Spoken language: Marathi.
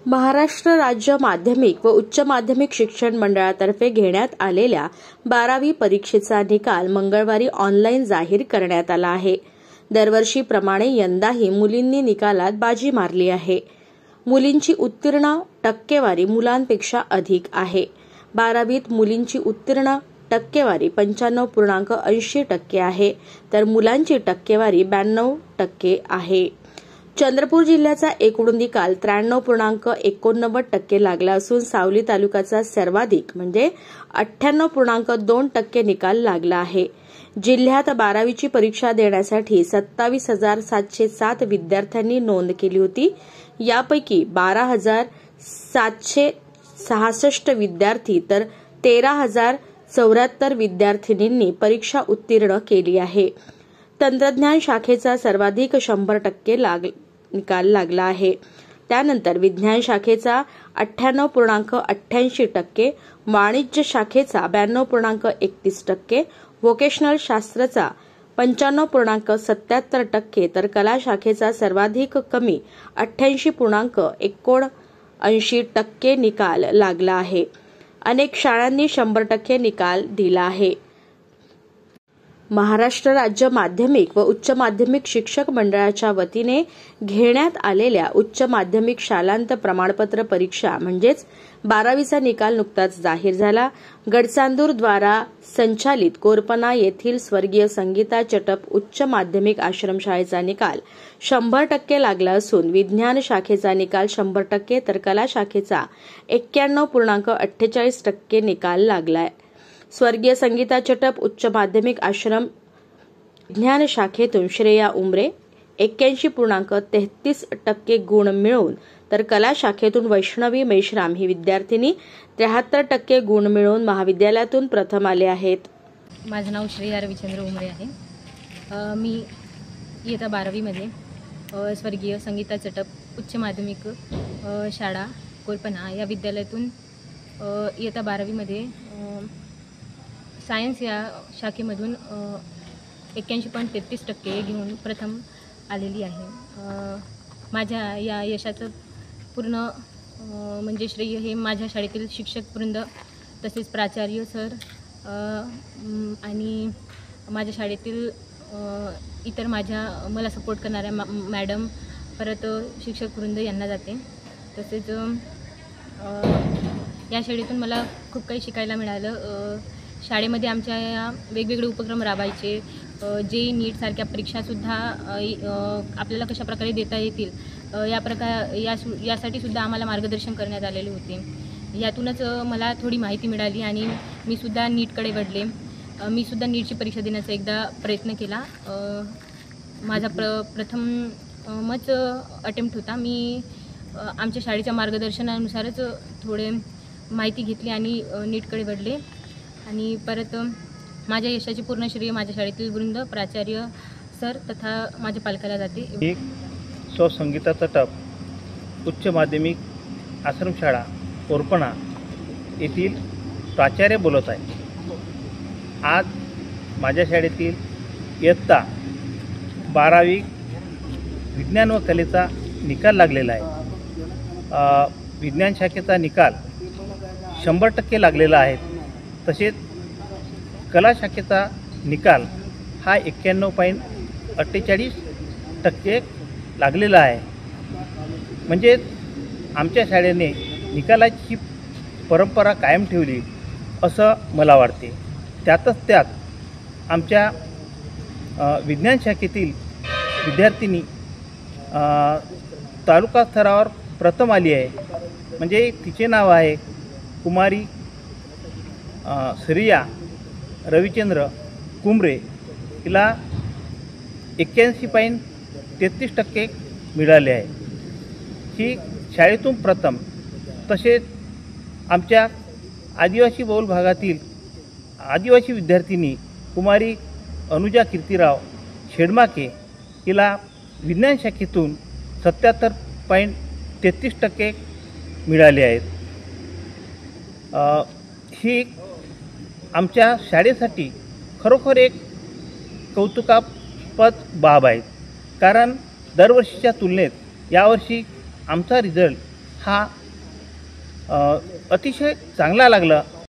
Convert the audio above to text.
महाराष्ट्र राज्य माध्यमिक व उच्च माध्यमिक शिक्षण मंडळातर्फे घेण्यात आलेल्या 12वी परीक्षेचा निकाल मंगळवारी ऑनलाईन जाहीर करण्यात आला आहे। दरवर्षीप्रमाणे यंदाही मुलींनी निकालात बाजी मारली आहे। मुलींची उत्तीर्ण टक्केवारी मुलांपेक्षा अधिक आहे। 12वीत मुलींची उत्तीर्ण टक्केवारी 95.80% आहे, तर मुलांची टक्केवारी 92% आहे। चंद्रपूर जिल्ह्याचा एकूण निकाल 93.89% लागला असून सावली तालुक्याचा सर्वाधिक म्हणजे 98.2% निकाल लागला आहे। जिल्ह्यात 12वीची परीक्षा देण्यासाठी 27,707 विद्यार्थ्यांनी नोंद केली होती। यापैकी 12,766 विद्यार्थी तर 13,074 विद्यार्थिनींनी परीक्षा उत्तीर्ण केली आहे। तंत्रज्ञान शाखेचा सर्वाधिक 100% निकाल लागला आहे। त्यानंतर विज्ञान शाखेचा 98.88%, वाणिज्य शाखेचा 92.31%, व्होकेशनल शास्त्राचा 95.77%, तर कला शाखेचा सर्वाधिक कमी 88.79% निकाल लागला आहे। अनेक शाळांनी 100% निकाल दिला आहे। महाराष्ट्र राज्य माध्यमिक व उच्च माध्यमिक शिक्षक मंडळाच्या वतीने घेण्यात आलेल्या उच्च माध्यमिक शालांत प्रमाणपत्र परीक्षा म्हणजेच 12वीचा निकाल नुकताच जाहीर झाला। गडचांदूर द्वारा संचालित कोरपना येथील स्वर्गीय संगीता चटप उच्च माध्यमिक आश्रमशाळेचा निकाल 100% लागला असून विज्ञान शाखेचा निकाल 100% तर कला शाखेचा 91.48% निकाल लागलाय। स्वर्गीय संगीता चटप उच्च माध्यमिक आश्रम विज्ञान शाखेतून श्रेया उमरे 81.33% गुण मिळवून, तर कला शाखेतून वैष्णवी मेश्राम ही विद्यार्थिनी 73% गुण मिळवून महाविद्यालयातून प्रथम आले आहेत। माझं नाव श्रेया रविचंद्र उमरे आहे। मी इयत्ता 12वीमध्ये स्वर्गीय संगीता चटप उच्च माध्यमिक शाळा कोरपना या विद्यालयातून इयत्ता 12वीमध्ये सायन्स या शाखेमधून 81.33% घेऊन प्रथम आलेली आहे। माझ्या या यशाचं पूर्ण म्हणजे श्रेय हे माझ्या शाळेतील शिक्षकवृंद तसेच प्राचार्य सर आणि माझ्या शाळेतील इतर मला सपोर्ट करणाऱ्या मॅडम परत शिक्षकवृंद यांना जाते। तसेच या शाळेतून मला खूप काही शिकायला मिळालं। शाळेमध्ये आमच्या या वेगवेगळे उपक्रम राबवायचे, जे नीट सारख्या परीक्षासुद्धा आपल्याला कशा प्रकारे देता येतील यासाठी सुद्धा आम्हाला मार्गदर्शन करण्यात आलेले होते। यातूनच मला थोडी माहिती मिळाली आणि मी सुद्धा नीटकडे वळले। मी सुद्धा नीटची परीक्षा देण्याचा एकदा प्रयत्न केला। माझा प्रथमच अटेम्प्ट होता। मी आमच्या शाळेच्या मार्गदर्शनानुसारच थोडे माहिती घेतली आणि नीटकडे वळले आणि परत माझ्या यशाची पूर्ण श्रेय माझ्या शाळेतील वृंद, प्राचार्य सर तथा माझ्या पालकाला जाते। एक सौ संगीता चटप उच्च माध्यमिक आश्रमशाळा कोरपना येथील प्राचार्य बोलत आहे। आज माझ्या शाळेतील इयत्ता 12वी विज्ञान व कलेचा निकाल लागलेला आहे। विज्ञान शाखेचा निकाल 100% लागलेला आहे। तसेच कला शाखेचा निकाल हा 91.48% लागलेला आहे। म्हणजे आमच्या शाळेने निकालाची परंपरा कायम ठेवली असं मला वाटते। त्यात आमच्या विज्ञान शाखेतील विद्यार्थिनी तालुका स्तरावर प्रथम आली आहे। म्हणजे तिचे नाव आहे कुमारी श्रेया रविचंद्र कुमरे। तिला 81.33% मिळाले आहे। ही शाळेतून प्रथम। तसेच आमच्या आदिवासी बहुल भागातील आदिवासी विद्यार्थिनी कुमारी अनुजा कीर्तिराव शेडमाके हिला विज्ञान शाखेतून 77.33% मिळाले आहेत। ही आमच्या शाळेसाठी खरोखर एक कौतुकास्पद बाब आहे। कारण दरवर्षीच्या तुलनेत यावर्षी आमचा रिझल्ट हा अतिशय चांगला लागला.